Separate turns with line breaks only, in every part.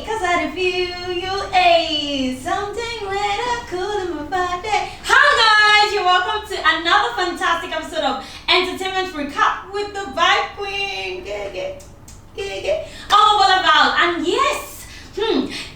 cause I feel you, something when I couldn't move my day. Hi guys, you're welcome to another fantastic episode of Entertainment Recap with the Vibe Queen. All about, and yes,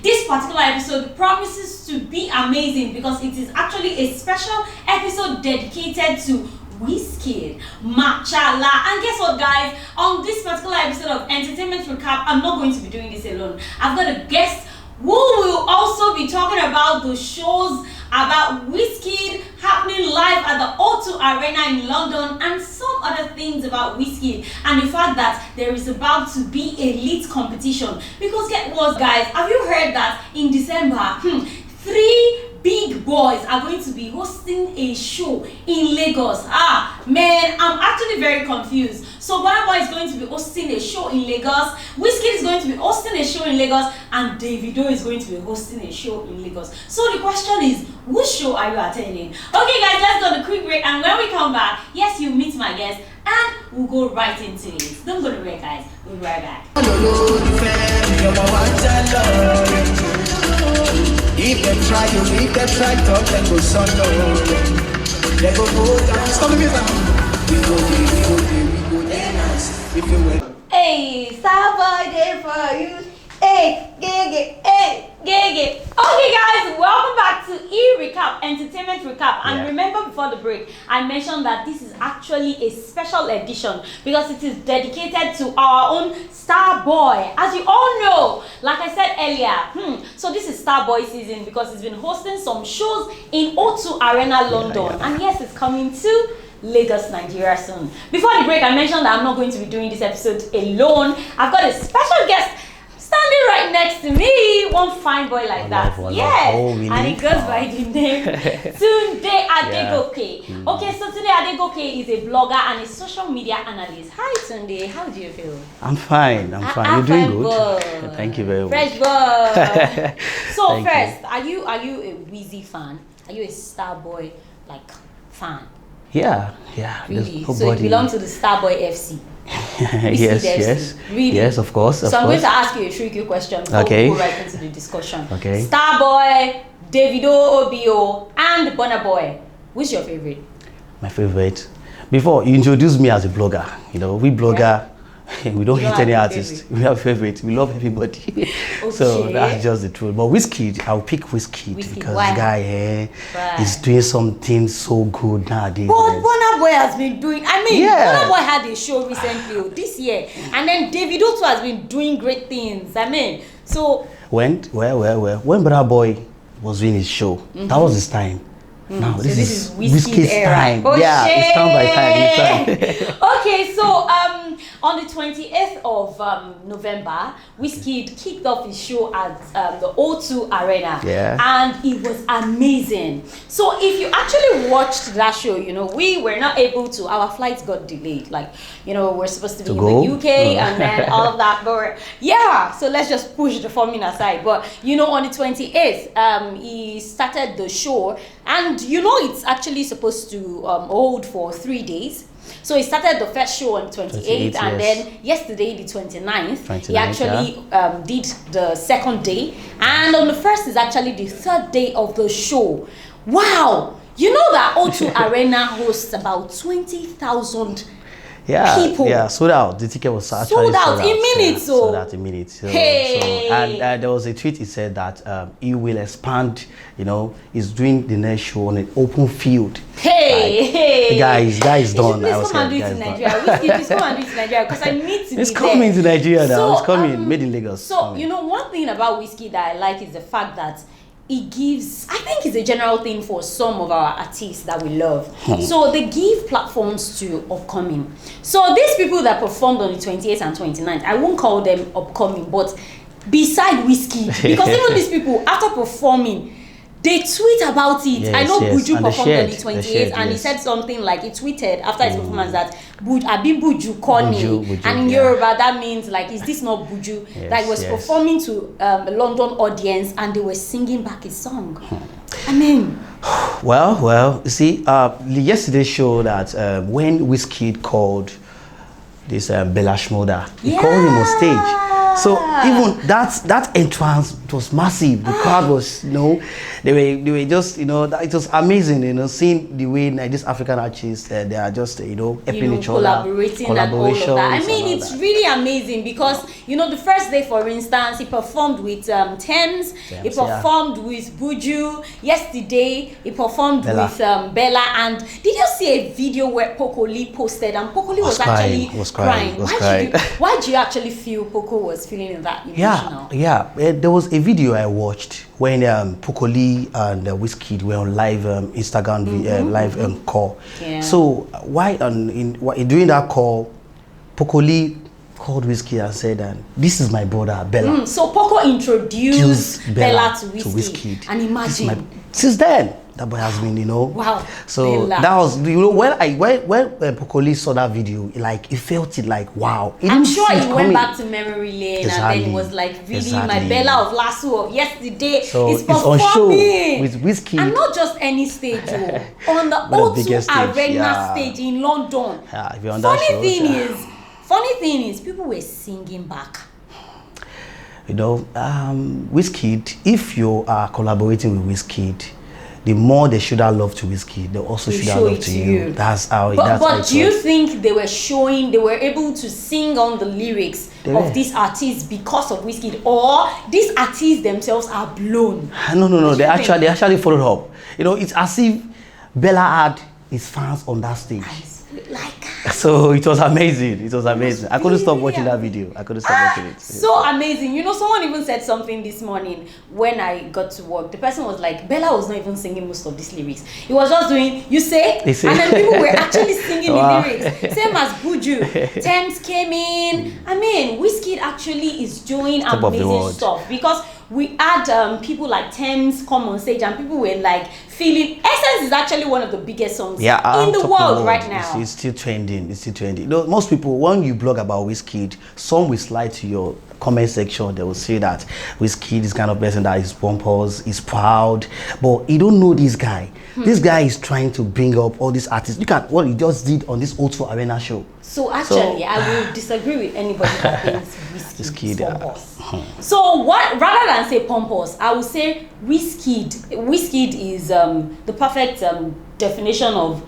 this particular episode promises to be amazing because it is actually a special episode dedicated to Wizkid, Machala. And guess what, guys? On this particular episode of Entertainment Recap, I'm not going to be doing this alone. I've got a guest who will also be talking about the shows about Wizkid happening live at the O2 Arena in London and some other things about Wizkid and the fact that there is about to be a lit competition. Because get what, guys? Have you heard that in December, 3 big boys are going to be hosting a show in Lagos? Man, I'm actually very confused. So Burnaboy is going to be hosting a show in Lagos, Wizkid is going to be hosting a show in Lagos, and Davido is going to be hosting a show in Lagos. So the question is, which show are you attending? Okay guys, let's go on a quick break, and when we come back, yes, you meet my guest, and we'll go right into it. Don't go to break, guys. We'll be right back.
If them try, talk and go solo. They go down. Stop the music. We go dance. If you will.
Hey, StarBoy there for you. Hey, gig. Okay guys, welcome back to E-Recap, Entertainment Recap. And remember before the break, I mentioned that this is actually a special edition because it is dedicated to our own StarBoy. As you all know, like I said earlier, so this is StarBoy season because he's been hosting some shows in O2 Arena, London. And yes, it's coming to Lagos, Nigeria soon. Before the break, I mentioned that I'm not going to be doing this episode alone. I've got a special guest standing right next to me, one fine boy like that. Yes, really? And he goes by the name Tunde Adegoke. Okay, so Tunde Adegoke is a blogger and a social media analyst. Hi Tunde, how do you feel?
I'm fine. You're doing good. Thank you very much.
Fresh boy. So first, are you a Wizzy fan? Are you a StarBoy like fan?
Yeah.
Really? So you belong to the StarBoy FC?
Yes. Really? Yes, of course.
So I'm going to ask you a tricky question before we go right into the discussion.
Okay.
StarBoy, Davido, OBO, and Burnaboy. Which is your favorite?
My favorite. Before you introduce me as a blogger, we blogger, we don't hate any artist. We have favorites. We love everybody. Okay. So that's just the truth. But Wizkid, I'll pick Wizkid because the guy is doing something so good nowadays.
But Burnaboy has been doing, Burnaboy had a show recently this year. And then Davido too has been doing great things. So
when Burnaboy was doing his show, that was his time. Now
so
this is
Wizkid's
time.
Oh,
yeah, it's time by time.
Okay, so on the 28th of November, Wizkid kicked off his show at the O2 Arena.
Yeah. And
it was amazing. So if you actually watched that show, we were not able to, our flights got delayed. We're supposed to be in the UK and then all of that. But so let's just push the forming aside. But on the 28th, he started the show, and it's actually supposed to hold for 3 days. So he started the first show on 28th, and then yesterday, the 29th, he actually did the second day. And on the first is actually the third day of the show. Wow! You know that O2 Arena hosts about 20,000 people.
Yeah, sold out. The ticket was actually sold
out in minutes.
Sold out in minutes. And there was a tweet. He said that he will expand. He's doing the next show on an open field. The guy is done.
Please come and do it in Nigeria. Please come and do it in Nigeria because I need to.
It's coming to Nigeria now. It's coming. Made in Lagos.
So one thing about Wizkid that I like is the fact that it gives, I think it's a general thing for some of our artists that we love. So they give platforms to upcoming. So these people that performed on the 28th and 29th, I won't call them upcoming, but beside Wizkid, because even these people, after performing, they tweet about it. I know Buju performed on the 28th, and he said something like, he tweeted after his performance that Buju Koni, and in Yoruba that means is this not Buju? He was performing to a London audience, and they were singing back his song.
Well, you see, yesterday showed that when Wizkid called this Shmurda, he called him on stage. So even that entrance was massive. The crowd was, they were just, it was amazing, seeing the way like these African artists, they are just, helping each other,
collaborating and all of that. I mean, it's really amazing because, the first day, for instance, he performed with Thames, he performed with Buju. Yesterday, he performed with Bella. And did you see a video where Poco Lee posted, and Poco Lee was actually crying? Why do you actually feel Poco was feeling that emotional?
Yeah. There was a video I watched when Poco Lee and Wizkid were on live Instagram live call. Yeah. So during that call, Poco Lee called Wizkid and said, "This is my brother Bella."
So Poco introduced Bella to Wizkid. And imagine
since then. That boy has been,
Wow.
So
Bella.
that was, when Poco Lee saw that video, he felt it like, wow.
I'm sure he went back to memory lane and then it was like, really, my Bella of Lasso of yesterday is performing
on show with Wizkid.
And not just any stage, on the O2 Arena stage in London.
Yeah, if you're on that show,
funny thing is, people were singing back.
Wizkid, if you are collaborating with Wizkid, the more they show that love to Wizkid, they also show that love to you. That's how.
But do you think they were able to sing on the lyrics of these artists because of Wizkid, or these artists themselves are blown?
No. They actually followed up. It's as if Bella had his fans on that stage. So it was amazing. I couldn't stop watching that video. I couldn't stop watching it.
So amazing. Someone even said something this morning when I got to work. The person was like, Bella was not even singing most of these lyrics. He was just doing, you say? And then people were actually singing the lyrics. Same as Buju. Thames came in. I mean, Wizkid actually is doing amazing stuff because we had people like Thames come on stage and people were like feeling. Essence is actually one of the biggest songs in the world right now.
It's still trending. Most people, when you blog about Wizkid, some will slide to your comment section. They will say that Wizkid is kind of person that is pompous, is proud, but you don't know this guy. This guy is trying to bring up all these artists. Look at what he just did on this O2 Arena show.
So actually, I will disagree with anybody that thinks Wizkid is pompous. So rather than say pompous, I would say Wizkid is the perfect definition of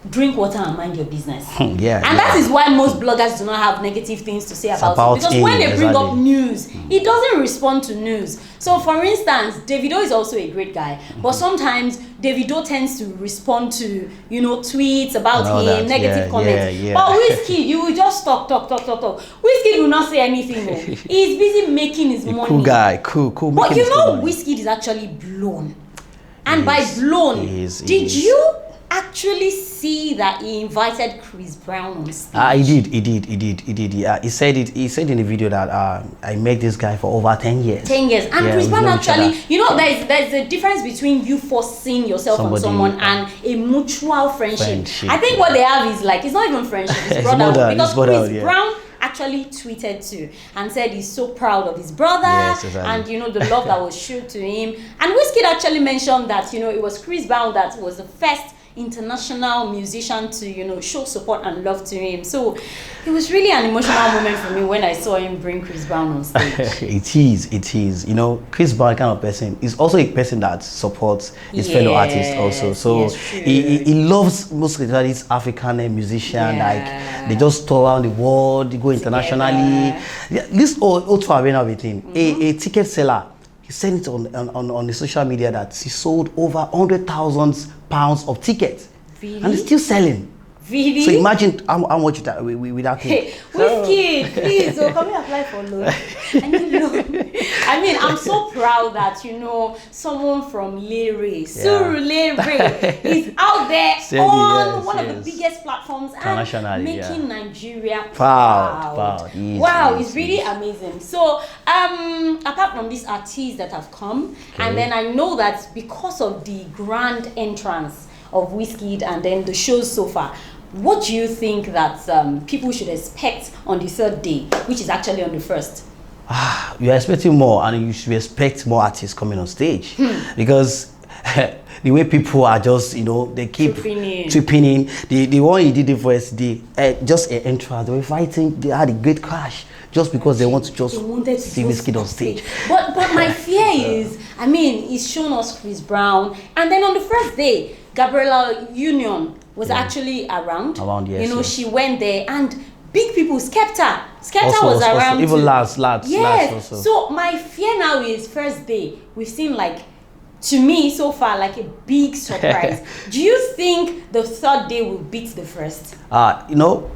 drink water and mind your business. That is why most bloggers do not have negative things to say about it. Because when they bring up news, he doesn't respond to news. So for instance, Davido is also a great guy, but sometimes Davido tends to respond to, tweets about him, negative comments. But Wizkid, you will just talk. Wizkid will not say anything. He's busy making his money.
Cool guy, cool.
But Wizkid is actually blown. And by blown, did you actually see that he invited Chris Brown on stage?
He did. Yeah, he said in the video that I met this guy for over 10 years.
10 years. And Chris Brown actually, there's a difference between you forcing yourself on someone and a mutual friendship. I think what they have is like, it's not even friendship, it's brotherhood. Because Chris Brown actually tweeted too and said he's so proud of his brother and the love that was shown to him. And Wizkid actually mentioned that it was Chris Brown that was the first international musician to show support and love to him. So it was really an emotional moment for me when I saw him bring Chris Brown on stage.
It is. Chris Brown kind of person is also a person that supports his fellow artists also. So he loves most of these African musicians. Like they just tour around the world, they go internationally. This O2 Arena thing, a ticket seller, he sent it on the social media that he sold over 100,000 pounds of tickets.
Really?
And he's still selling.
Really?
So imagine how much that with that thing.
Wizkid, please, come and apply for loan. I mean, I'm so proud that someone from Lere, Surulere, is out there on one of the biggest platforms and making Nigeria proud. Wow, it's really amazing. So, apart from these artists that have come, and then I know that because of the grand entrance of Wizkid and then the shows so far, what do you think that people should expect on the third day, which is actually on the first?
You're expecting more, and you should expect more artists coming on stage because the way people are just, you know, they keep tripping in. The one he did the voice, just an intro, they were fighting, they had a great crash just because they want to just see Wizkid on stage.
But my fear is, I mean, he's shown us Chris Brown, and then on the first day, Gabriella Union was actually around.
Yes,
you know,
yes.
she went there, and big people, Skepta
also,
was around.
Even
too.
lads
Yes.
also.
So my fear now is first day, we've seen like, to me so far, like a big surprise. Do you think the third day will beat the first?
You know,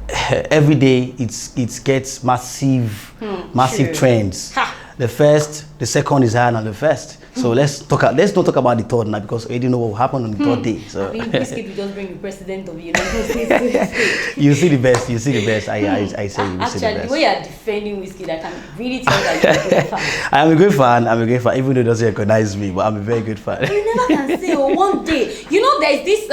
every day it gets massive trends.
Ha.
The first, the second is higher than the first. So let's not talk about the third now, because we already know what will happen on the third day. So
I mean, Wizkid will just bring the president of the United States.
you see the best. I say you see the
Actually,
best.
the way you're defending Wizkid, I can really tell that you're a good fan.
I am a great fan. Even though he doesn't recognize me, but I'm a very good fan.
You never can say, oh, one day. You know, there's this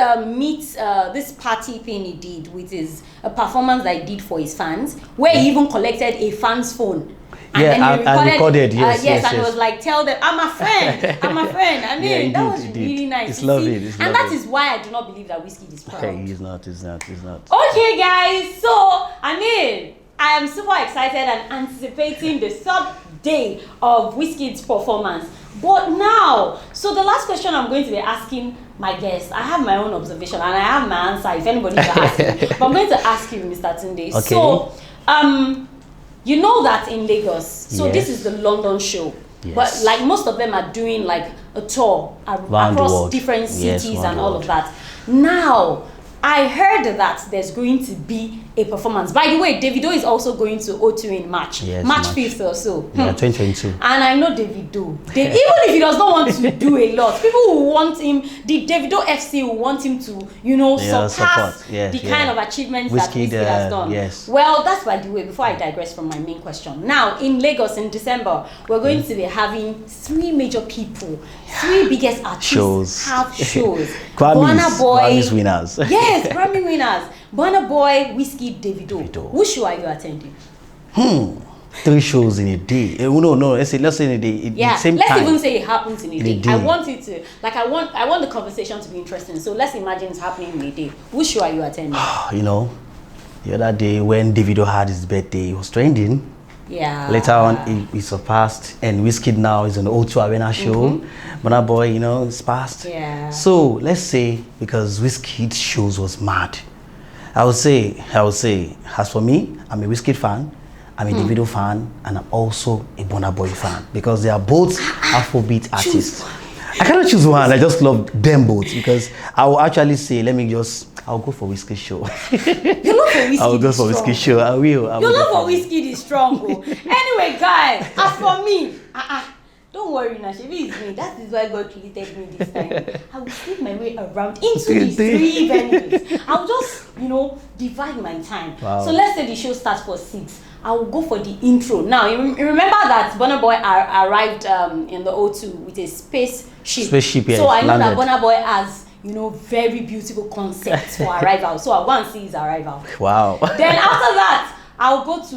this party thing he did with his performance that he did for his fans, where he even collected a fan's phone. And then he recorded, yes, and it was like, tell them, I'm a friend, I'm a friend. I mean, that was really nice.
It's lovely.
And that is why I do not believe that Wizkid is proud.
Okay, he's not.
Okay, guys, so, I mean, I am super excited and anticipating the third day of Wizkid's performance. But now, so the last question I'm going to be asking my guest, I have my own observation and I have my answer if anybody is asking. But I'm going to ask you, Mr. Tunde.
Okay.
So, you know that in Lagos, so
yes.
this is the London show,
yes.
but like most of them are doing like a tour across different cities and all of that. Now, I heard that there's going to be a performance. By the way, Davido is also going to O2 in March,
yes,
March 5th or so.
Yeah, 2022.
And I know Davido. Even if he does not want to do a lot, people will want him, the Davido FC will want him to, you know, surpass the kind of achievements that Wizkid has done.
Yes.
Well, that's by the way, before I digress from my main question. Now, in Lagos in December, we're going to be having 3 major people, 3 biggest artists have shows.
Grammys winners.
Yes, Grammy winners. Burnaboy, Wizkid, Davido. Which show are you attending?
3 shows in a day. No. Let's say in a day.
Let's even say it happens in a day. I want it to, like, I want the conversation to be interesting. So let's imagine it's happening in a day. Which show are you attending?
You know, the other day when Davido had his birthday, he was trending.
Yeah.
Later on, he surpassed, and Wizkid now is on the O2 Arena show. Burnaboy, you know, it's passed.
Yeah.
So let's say because Wizkid's shows was mad. I would say, as for me, I'm a Wizkid fan, I'm a Davido fan, and I'm also a Burnaboy fan because they are both Afrobeat artists. I cannot choose one. I just love them both because I will actually say, I'll go for Wizkid show.
Your love for Wizkid
I'll go for Wizkid show. I will.
Your love for Wizkid is strong. Anyway, guys, as for me, don't worry, Nashebi is me. That is why God created me this time. I will sleep my way around into these 3 venues. I'll just, you know, divide my time.
Wow.
So let's say the show starts for 6. I will go for the intro. Now, you remember that Burnaboy arrived in the O2 with a spaceship.
Yes,
so I know that Burnaboy has, you know, very beautiful concepts for arrival. So I'll go and see his arrival.
Wow.
Then after that, I'll go to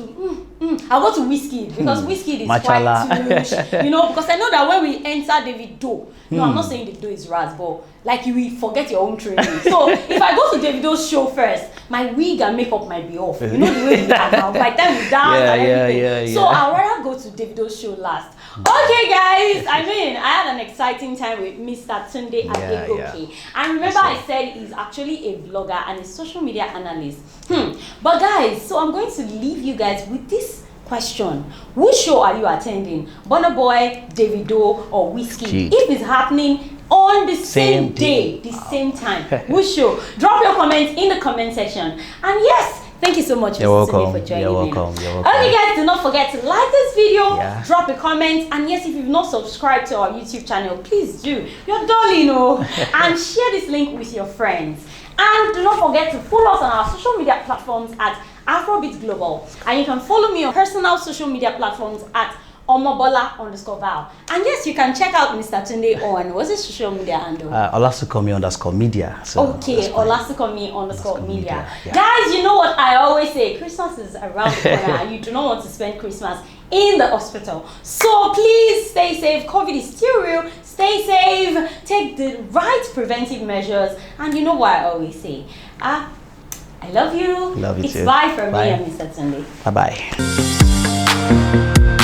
Wizkid because Wizkid is quite too, you know, because I know that when we enter Davido, no, I'm not saying Davido is Raz, but like you will forget your own training. So if I go to Davido's show first, my wig and makeup might be off. You know the way we are now. By the time we dance and everything. So I'll rather go to Davido's show last. Okay, guys. I mean, I had an exciting time with Mr. Tunde Adegoke. And remember, I said he's actually a vlogger and a social media analyst. But guys, so I'm going to leave you guys with this question. Which show are you attending? Burnaboy, Davido, or Wizkid? If it's happening on the same day, the same time, which show? Drop your comments in the comment section. And yes, thank you so much, Mr. Tunde, for joining me.
You're welcome.
Okay, guys, do not forget to like this video, drop a comment, and yes, if you've not subscribed to our YouTube channel, please do. You're darling, and share this link with your friends. And do not forget to follow us on our social media platforms at Afrobeat Global. And you can follow me on personal social media platforms at Omobola_Val. And yes, you can check out Mr. Tunde on, what's his social media handle?
Olasukomi_media. So
okay, Olasukomi_media. Guys, you know what I always say, Christmas is around the corner and you do not want to spend Christmas in the hospital. So please stay safe. COVID is still real. Stay stay safe, take the right preventive measures, and you know what I always say, I love you.
Love you
it's
too.
Bye from
Bye.
me and Mr. Tunde.
Bye-bye.